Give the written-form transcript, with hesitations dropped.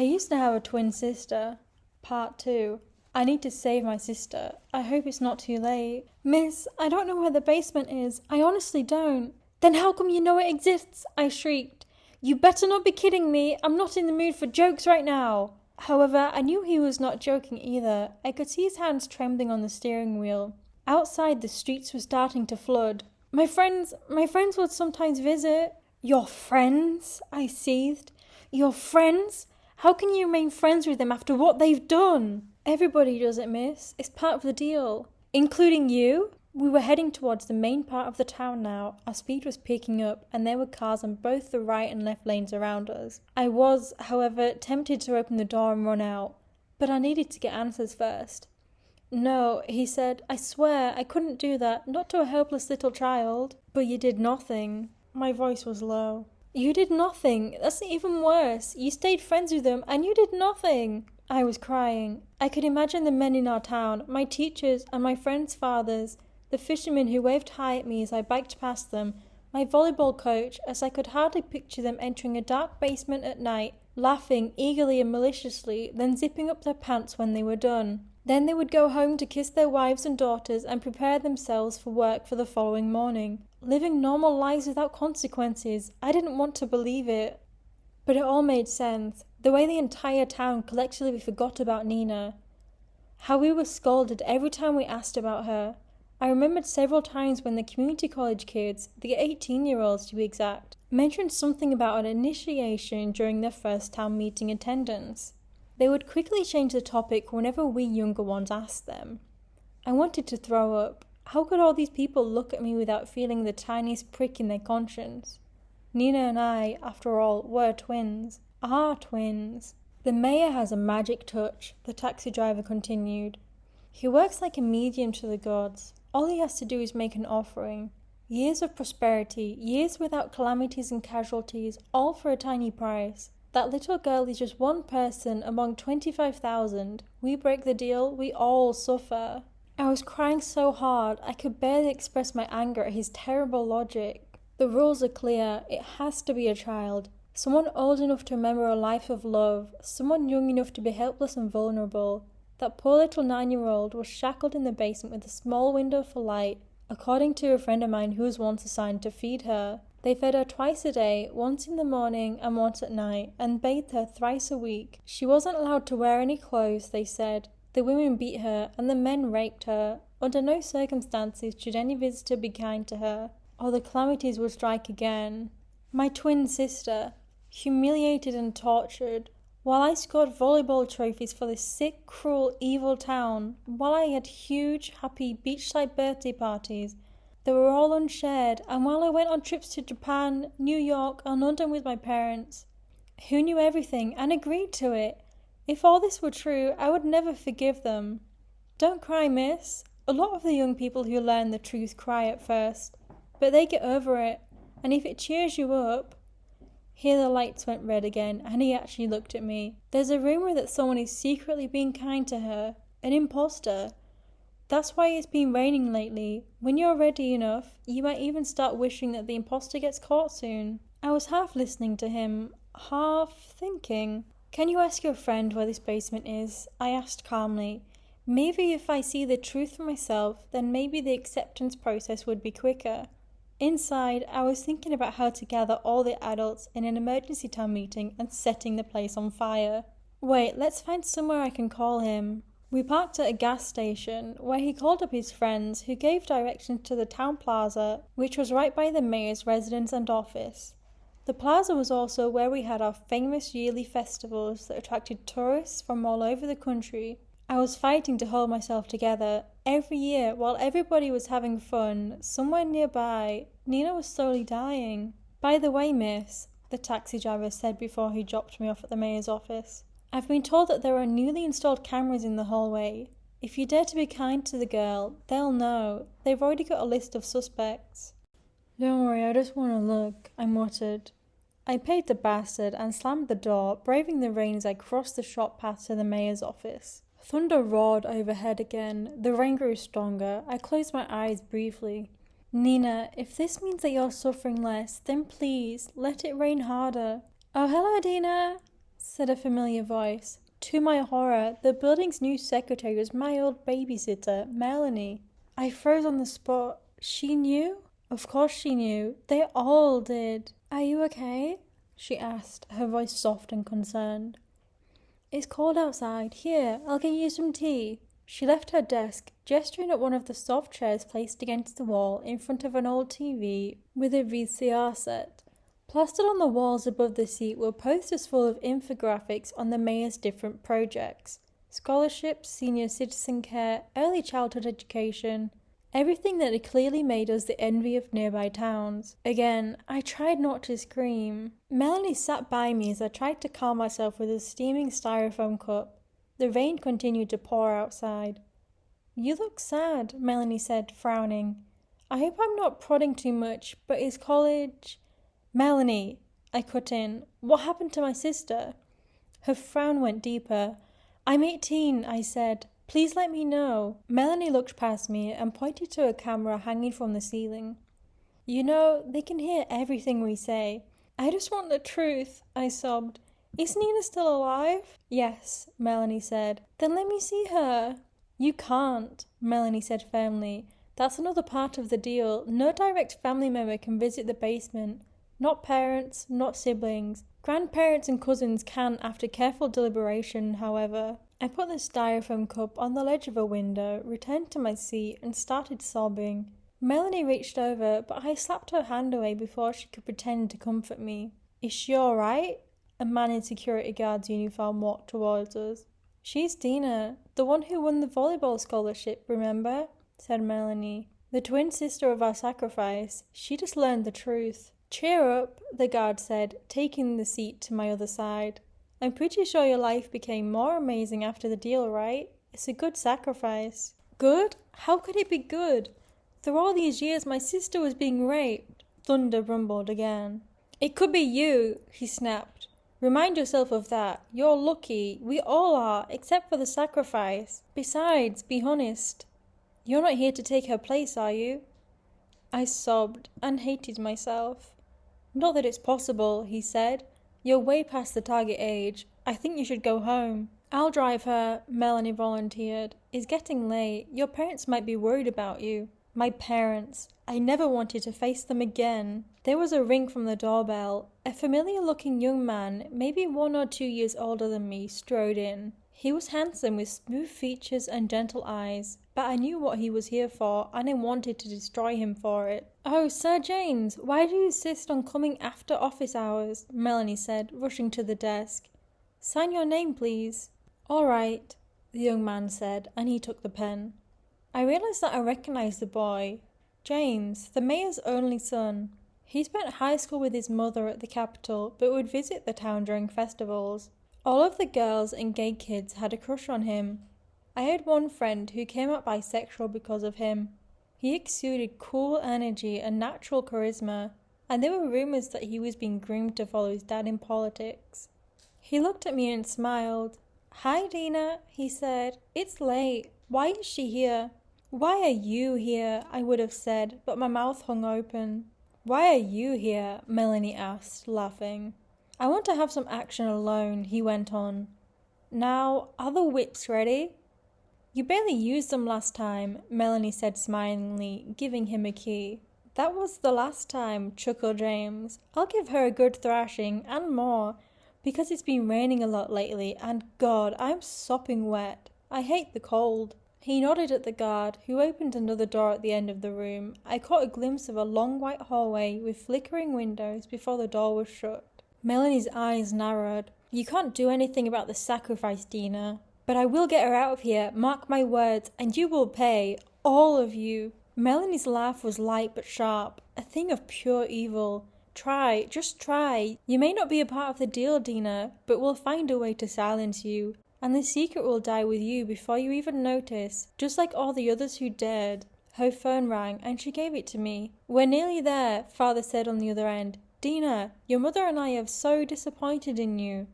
used to have a twin sister. Part 2. I need to save my sister. I hope it's not too late. Miss, I don't know where the basement is. I honestly don't. Then how come you know it exists? I shrieked. You better not be kidding me. I'm not in the mood for jokes right now. However, I knew he was not joking either. I could see his hands trembling on the steering wheel. Outside, the streets were starting to flood. My friends would sometimes visit. Your friends? I seethed. Your friends? How can you remain friends with them after what they've done? Everybody does it, miss. It's part of the deal. Including you? We were heading towards the main part of the town now. Our speed was picking up, and there were cars on both the right and left lanes around us. I was, however, tempted to open the door and run out. But I needed to get answers first. No, he said, I swear I couldn't do that, not to a helpless little child. But you did nothing. My voice was low. You did nothing. That's even worse. You stayed friends with them, and you did nothing. I was crying. I could imagine the men in our town, my teachers and my friends' fathers, the fishermen who waved hi at me as I biked past them, my volleyball coach, as I could hardly picture them entering a dark basement at night, laughing eagerly and maliciously, then zipping up their pants when they were done. Then they would go home to kiss their wives and daughters and prepare themselves for work for the following morning, living normal lives without consequences. I didn't want to believe it. But it all made sense. The way the entire town collectively forgot about Nina. How we were scolded every time we asked about her. I remembered several times when the community college kids, the 18-year-olds to be exact, mentioned something about an initiation during their first town meeting attendance. They would quickly change the topic whenever we younger ones asked them. I wanted to throw up. How could all these people look at me without feeling the tiniest prick in their conscience? Nina and I, after all, were twins. Are twins. The mayor has a magic touch, the taxi driver continued. He works like a medium to the gods. All he has to do is make an offering. Years of prosperity, years without calamities and casualties, all for a tiny price. That little girl is just one person among 25,000. We break the deal, we all suffer. I was crying so hard, I could barely express my anger at his terrible logic. The rules are clear. It has to be a child. Someone old enough to remember a life of love. Someone young enough to be helpless and vulnerable. That poor little 9-year-old was shackled in the basement with a small window for light, according to a friend of mine who was once assigned to feed her. They fed her twice a day, once in the morning and once at night, and bathed her thrice a week. She wasn't allowed to wear any clothes, they said. The women beat her, and the men raped her. Under no circumstances should any visitor be kind to her, or the calamities would strike again. My twin sister, humiliated and tortured, while I scored volleyball trophies for this sick, cruel, evil town, while I had huge, happy beachside birthday parties that were all unshared, and while I went on trips to Japan, New York, and London with my parents, who knew everything and agreed to it. If all this were true, I would never forgive them. Don't cry, miss. A lot of the young people who learn the truth cry at first, but they get over it, and if it cheers you up... Here the lights went red again, and he actually looked at me. There's a rumour that someone is secretly being kind to her. An imposter. That's why it's been raining lately. When you're ready enough, you might even start wishing that the imposter gets caught soon. I was half listening to him, half thinking. Can you ask your friend where this basement is? I asked calmly. Maybe if I see the truth for myself, then maybe the acceptance process would be quicker. Inside, I was thinking about how to gather all the adults in an emergency town meeting and setting the place on fire. Wait, let's find somewhere I can call him. We parked at a gas station, where he called up his friends, who gave directions to the town plaza, which was right by the mayor's residence and office. The plaza was also where we had our famous yearly festivals that attracted tourists from all over the country. I was fighting to hold myself together. Every year, while everybody was having fun, somewhere nearby, Nina was slowly dying. By the way, miss, the taxi driver said before he dropped me off at the mayor's office, I've been told that there are newly installed cameras in the hallway. If you dare to be kind to the girl, they'll know. They've already got a list of suspects. Don't worry, I just want to look, I muttered. I paid the bastard and slammed the door, braving the rain as I crossed the short path to the mayor's office. Thunder roared overhead again. The rain grew stronger. I closed my eyes briefly. Nina, if this means that you're suffering less, then please, let it rain harder. Oh, hello, Dina, said a familiar voice. To my horror, the building's new secretary was my old babysitter, Melanie. I froze on the spot. She knew? Of course she knew. They all did. Are you okay? She asked, her voice soft and concerned. It's cold outside. Here, I'll get you some tea. She left her desk, gesturing at one of the soft chairs placed against the wall in front of an old TV with a VCR set. Plastered on the walls above the seat were posters full of infographics on the mayor's different projects. Scholarships, senior citizen care, early childhood education, everything that had clearly made us the envy of nearby towns. Again, I tried not to scream. Melanie sat by me as I tried to calm myself with a steaming styrofoam cup. The rain continued to pour outside. You look sad, Melanie said, frowning. I hope I'm not prodding too much, but is college... Melanie, I cut in. What happened to my sister? Her frown went deeper. I'm 18, I said. Please let me know. Melanie looked past me and pointed to a camera hanging from the ceiling. You know, they can hear everything we say. I just want the truth, I sobbed. Is Nina still alive? Yes, Melanie said. Then let me see her. You can't, Melanie said firmly. That's another part of the deal. No direct family member can visit the basement. Not parents, not siblings. Grandparents and cousins can after careful deliberation, however. I put the styrofoam cup on the ledge of a window, returned to my seat, and started sobbing. Melanie reached over, but I slapped her hand away before she could pretend to comfort me. Is she all right? A man in security guard's uniform walked towards us. She's Dina, the one who won the volleyball scholarship, remember? Said Melanie. The twin sister of our sacrifice. She just learned the truth. Cheer up, the guard said, taking the seat to my other side. I'm pretty sure your life became more amazing after the deal, right? It's a good sacrifice. Good? How could it be good? Through all these years, my sister was being raped. Thunder rumbled again. It could be you, he snapped. Remind yourself of that. You're lucky. We all are, except for the sacrifice. Besides, be honest. You're not here to take her place, are you? I sobbed and hated myself. Not that it's possible, he said. You're way past the target age. I think you should go home. I'll drive her, Melanie volunteered. It's getting late. Your parents might be worried about you. My parents. I never wanted to face them again. There was a ring from the doorbell. A familiar-looking young man, maybe 1 or 2 years older than me, strode in. He was handsome with smooth features and gentle eyes, but I knew what he was here for and I wanted to destroy him for it. Oh, Sir James, why do you insist on coming after office hours? Melanie said, rushing to the desk. Sign your name, please. All right, the young man said, and he took the pen. I realized that I recognized the boy. James, the mayor's only son. He spent high school with his mother at the capital, but would visit the town during festivals. All of the girls and gay kids had a crush on him. I had one friend who came out bisexual because of him. He exuded cool energy and natural charisma, and there were rumors that he was being groomed to follow his dad in politics. He looked at me and smiled. Hi, Dina, he said. It's late. Why is she here? Why are you here? I would have said, but my mouth hung open. Why are you here? Melanie asked, laughing. I want to have some action alone, he went on. Now, are the whips ready? You barely used them last time, Melanie said smilingly, giving him a key. That was the last time, chuckled James. I'll give her a good thrashing, and more, because it's been raining a lot lately, and God, I'm sopping wet. I hate the cold. He nodded at the guard, who opened another door at the end of the room. I caught a glimpse of a long white hallway with flickering windows before the door was shut. Melanie's eyes narrowed. You can't do anything about the sacrifice, Dina. But I will get her out of here, mark my words, and you will pay, all of you. Melanie's laugh was light but sharp, a thing of pure evil. Try, just try. You may not be a part of the deal, Dina, but we'll find a way to silence you. And the secret will die with you before you even notice, just like all the others who dared. Her phone rang, and she gave it to me. We're nearly there, Father said on the other end. Dina, your mother and I are so disappointed in you.